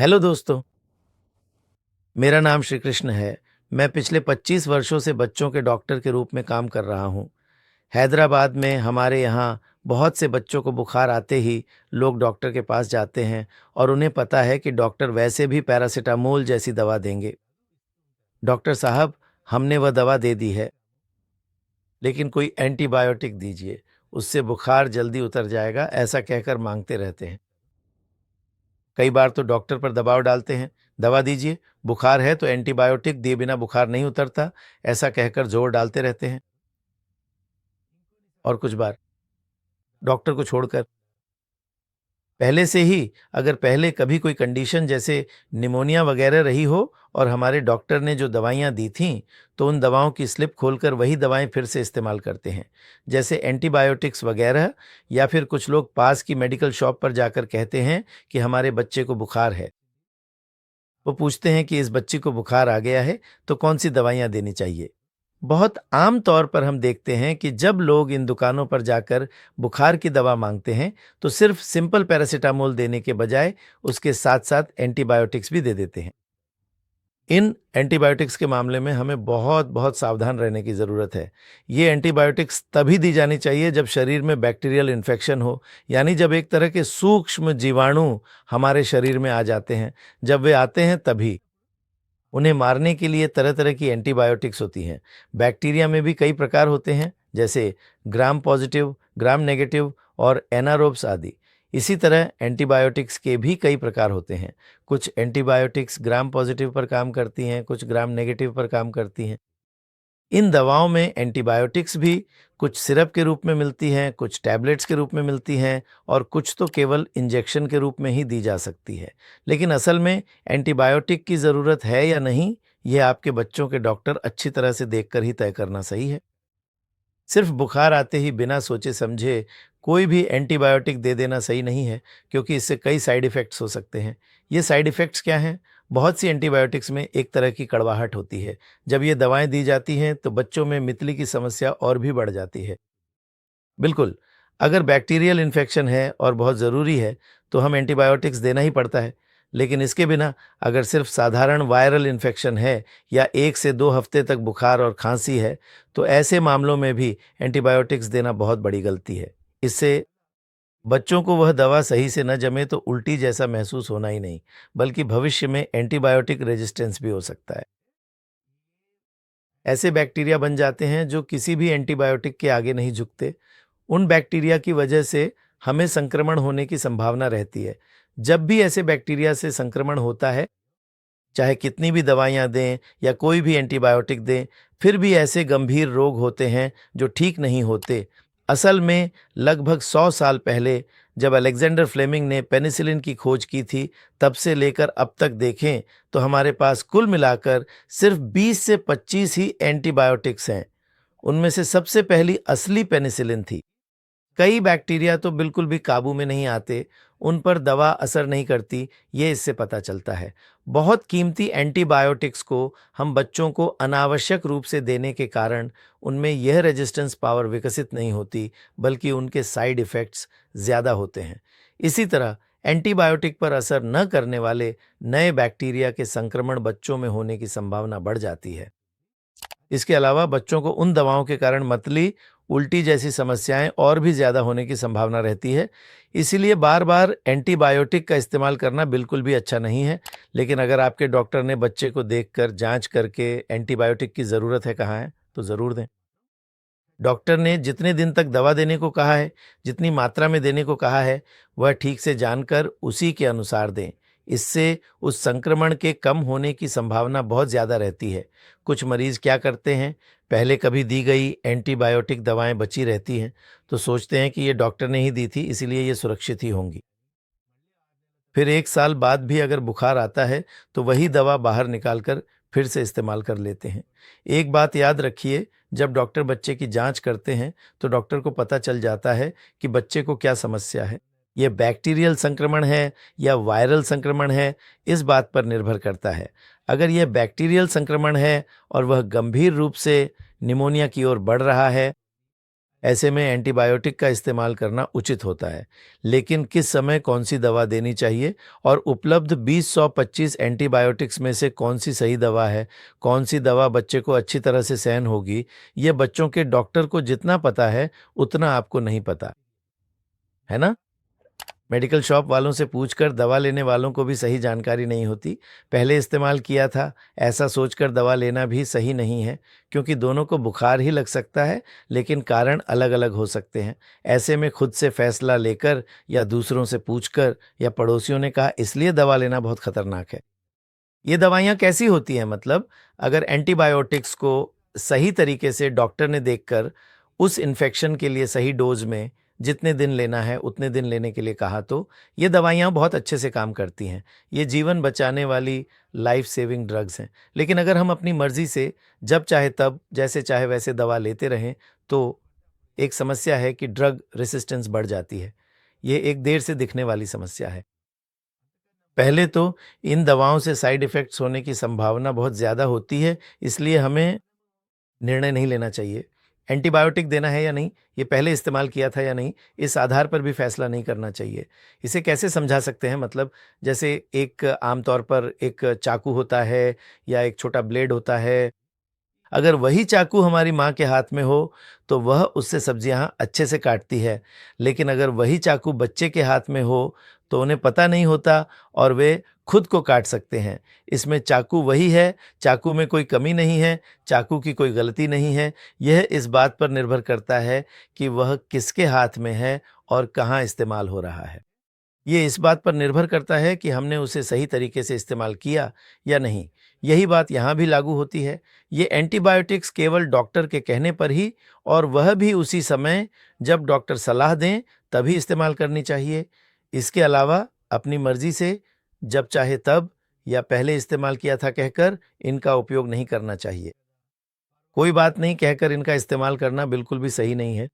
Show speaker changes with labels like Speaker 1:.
Speaker 1: Hello दोस्तों, मेरा नाम श्री कृष्ण है। मैं पिछले 25 वर्षों से बच्चों के डॉक्टर के रूप में काम कर रहा हूँ। हैदराबाद में हमारे यहाँ बहुत से बच्चों को बुखार आते ही लोग डॉक्टर के पास जाते हैं और उन्हें पता है कि डॉक्टर वैसे भी पैरासिटामोल जैसी दवा देंगे। डॉक्टर साहब, हमने वह दवा दे दी है, लेकिन कोई एंटीबायोटिक दीजिए, उससे बुखार जल्दी उतर जाएगा, ऐसा कहकर मांगते रहते हैं। कई बार तो डॉक्टर पर दबाव डालते हैं, दवा दीजिए, बुखार है तो एंटीबायोटिक दिए बिना बुखार नहीं उतरता, ऐसा कहकर जोर डालते रहते हैं। और कुछ बार डॉक्टर को छोड़कर पहले से ही अगर पहले कभी कोई कंडीशन जैसे निमोनिया वगैरह रही हो और हमारे डॉक्टर ने जो दवाइयाँ दी थीं, तो उन दवाओं की स्लिप खोलकर वही दवाएँ फिर से इस्तेमाल करते हैं, जैसे एंटीबायोटिक्स वगैरह। या फिर कुछ लोग पास की मेडिकल शॉप पर जाकर कहते हैं कि हमारे बच्चे को बुखार है। वो पूछते हैं कि इस बच्ची को बुखार आ गया है तो कौन सी दवाइयाँ देनी चाहिए। बहुत आम तौर पर हम देखते हैं कि जब लोग इन दुकानों पर जाकर बुखार की दवा मांगते हैं तो सिर्फ सिंपल पैरासिटामोल देने के बजाय उसके साथ साथ एंटीबायोटिक्स भी दे देते हैं। इन एंटीबायोटिक्स के मामले में हमें बहुत बहुत सावधान रहने की ज़रूरत है। ये एंटीबायोटिक्स तभी दी जानी चाहिए जब शरीर में बैक्टीरियल इन्फेक्शन हो, यानी जब एक तरह के सूक्ष्म जीवाणु हमारे शरीर में आ जाते हैं। जब वे आते हैं तभी उन्हें मारने के लिए तरह तरह की एंटीबायोटिक्स होती हैं। बैक्टीरिया में भी कई प्रकार होते हैं, जैसे ग्राम पॉजिटिव, ग्राम नेगेटिव और एनारोब्स आदि। इसी तरह एंटीबायोटिक्स के भी कई प्रकार होते हैं। कुछ एंटीबायोटिक्स ग्राम पॉजिटिव पर काम करती हैं, कुछ ग्राम नेगेटिव पर काम करती हैं। इन दवाओं में एंटीबायोटिक्स भी कुछ सिरप के रूप में मिलती हैं, कुछ टैबलेट्स के रूप में मिलती हैं और कुछ तो केवल इंजेक्शन के रूप में ही दी जा सकती है। लेकिन असल में एंटीबायोटिक की ज़रूरत है या नहीं, ये आपके बच्चों के डॉक्टर अच्छी तरह से देखकर ही तय करना सही है। सिर्फ बुखार आते ही बिना सोचे समझे कोई भी एंटीबायोटिक दे देना सही नहीं है, क्योंकि इससे कई साइड इफ़ेक्ट्स हो सकते हैं। ये साइड इफ़ेक्ट्स क्या हैं? बहुत सी एंटीबायोटिक्स में एक तरह की कड़वाहट होती है। जब ये दवाएँ दी जाती हैं तो बच्चों में मितली की समस्या और भी बढ़ जाती है। बिल्कुल, अगर बैक्टीरियल इन्फेक्शन है और बहुत ज़रूरी है, तो हम एंटीबायोटिक्स देना ही पड़ता है। लेकिन इसके बिना अगर सिर्फ साधारण वायरल इन्फेक्शन है या 1 से 2 हफ्ते तक बुखार और खाँसी है, तो ऐसे मामलों में भी एंटीबायोटिक्स देना बहुत बड़ी गलती है। इससे बच्चों को वह दवा सही से न जमे तो उल्टी जैसा महसूस होना ही नहीं, बल्कि भविष्य में एंटीबायोटिक रेजिस्टेंस भी हो सकता है। ऐसे बैक्टीरिया बन जाते हैं जो किसी भी एंटीबायोटिक के आगे नहीं झुकते। उन बैक्टीरिया की वजह से हमें संक्रमण होने की संभावना रहती है। जब भी ऐसे बैक्टीरिया से संक्रमण होता है, चाहे कितनी भी दवाइयाँ दें या कोई भी एंटीबायोटिक दें, फिर भी ऐसे गंभीर रोग होते हैं जो ठीक नहीं होते। असल में लगभग 100 साल पहले जब अलेक्जेंडर फ्लेमिंग ने पेनिसिलिन की खोज की थी, तब से लेकर अब तक देखें तो हमारे पास कुल मिलाकर सिर्फ 20 से 25 ही एंटीबायोटिक्स हैं। उनमें से सबसे पहली असली पेनिसिलिन थी। कई बैक्टीरिया तो बिल्कुल भी काबू में नहीं आते, उन पर दवा असर नहीं करती, ये इससे पता चलता है। बहुत कीमती एंटीबायोटिक्स को हम बच्चों को अनावश्यक रूप से देने के कारण उनमें यह रेजिस्टेंस पावर विकसित नहीं होती, बल्कि उनके साइड इफ़ेक्ट्स ज़्यादा होते हैं। इसी तरह एंटीबायोटिक पर असर न करने वाले नए बैक्टीरिया के संक्रमण बच्चों में होने की संभावना बढ़ जाती है। इसके अलावा बच्चों को उन दवाओं के कारण मतली, उल्टी जैसी समस्याएं और भी ज़्यादा होने की संभावना रहती है। इसीलिए बार-बार एंटीबायोटिक का इस्तेमाल करना बिल्कुल भी अच्छा नहीं है। लेकिन अगर आपके डॉक्टर ने बच्चे को देखकर जांच करके एंटीबायोटिक की ज़रूरत है कहा है, तो ज़रूर दें। डॉक्टर ने जितने दिन तक दवा देने को कहा है, जितनी मात्रा में देने को कहा है, वह ठीक से जानकर उसी के अनुसार दें। इससे उस संक्रमण के कम होने की संभावना बहुत ज़्यादा रहती है। कुछ मरीज़ क्या करते हैं, पहले कभी दी गई एंटीबायोटिक दवाएँ बची रहती हैं, तो सोचते हैं कि ये डॉक्टर ने ही दी थी, इसीलिए ये सुरक्षित ही होंगी। फिर 1 साल बाद भी अगर बुखार आता है, तो वही दवा बाहर निकाल कर फिर से इस्तेमाल कर लेते हैं। एक बात याद रखिए, जब डॉक्टर बच्चे की जाँच करते हैं, तो डॉक्टर को पता चल जाता है कि बच्चे को क्या समस्या है। ये बैक्टीरियल संक्रमण है या वायरल संक्रमण है, इस बात पर निर्भर करता है। अगर यह बैक्टीरियल संक्रमण है और वह गंभीर रूप से निमोनिया की ओर बढ़ रहा है, ऐसे में एंटीबायोटिक का इस्तेमाल करना उचित होता है, लेकिन किस समय कौन सी दवा देनी चाहिए और उपलब्ध 20-125 एंटीबायोटिक्स में से कौन सी सही दवा है, कौन सी दवा बच्चे को अच्छी तरह से सहन होगी, ये बच्चों के डॉक्टर को जितना पता है, उतना आपको नहीं पता, है ना? मेडिकल शॉप वालों से पूछकर दवा लेने वालों को भी सही जानकारी नहीं होती। पहले इस्तेमाल किया था, ऐसा सोचकर दवा लेना भी सही नहीं है, क्योंकि दोनों को बुखार ही लग सकता है, लेकिन कारण अलग-अलग हो सकते हैं। ऐसे में खुद से फैसला लेकर या दूसरों से पूछकर या पड़ोसियों ने कहा इसलिए दवा लेना बहुत खतरनाक है। ये दवाइयाँ कैसी होती हैं मतलब अगर एंटीबायोटिक्स को सही तरीके से डॉक्टर ने देखकर उस इन्फेक्शन के लिए सही डोज़ में जितने दिन लेना है उतने दिन लेने के लिए कहा तो ये दवाइयाँ बहुत अच्छे से काम करती हैं। ये जीवन बचाने वाली लाइफ सेविंग ड्रग्स हैं। लेकिन अगर हम अपनी मर्ज़ी से जब चाहे तब जैसे चाहे वैसे दवा लेते रहें तो एक समस्या है कि ड्रग रेसिस्टेंस बढ़ जाती है। ये एक देर से दिखने वाली समस्या है। पहले तो इन दवाओं से साइड इफ़ेक्ट्स होने की संभावना बहुत ज़्यादा होती है, इसलिए हमें निर्णय नहीं लेना चाहिए। एंटीबायोटिक देना है या नहीं, ये पहले इस्तेमाल किया था या नहीं, इस आधार पर भी फैसला नहीं करना चाहिए। इसे कैसे समझा सकते हैं मतलब जैसे एक आम तौर पर एक चाकू होता है या एक छोटा ब्लेड होता है, अगर वही चाकू हमारी माँ के हाथ में हो, तो वह उससे सब्जियाँ अच्छे से काटती है। लेकिन अगर वही चाकू बच्चे के हाथ में हो, तो उन्हें पता नहीं होता और वे खुद को काट सकते हैं। इसमें चाकू वही है, चाकू में कोई कमी नहीं है, चाकू की कोई गलती नहीं है। यह इस बात पर निर्भर करता है कि वह किसके हाथ में है और कहाँ इस्तेमाल हो रहा है। ये इस बात पर निर्भर करता है कि हमने उसे सही तरीके से इस्तेमाल किया या नहीं। यही बात यहाँ भी लागू होती है। ये एंटीबायोटिक्स केवल डॉक्टर के कहने पर ही और वह भी उसी समय जब डॉक्टर सलाह दें तभी इस्तेमाल करनी चाहिए। इसके अलावा अपनी मर्जी से जब चाहे तब या पहले इस्तेमाल किया था कहकर इनका उपयोग नहीं करना चाहिए। कोई बात नहीं कहकर इनका इस्तेमाल करना बिल्कुल भी सही नहीं है।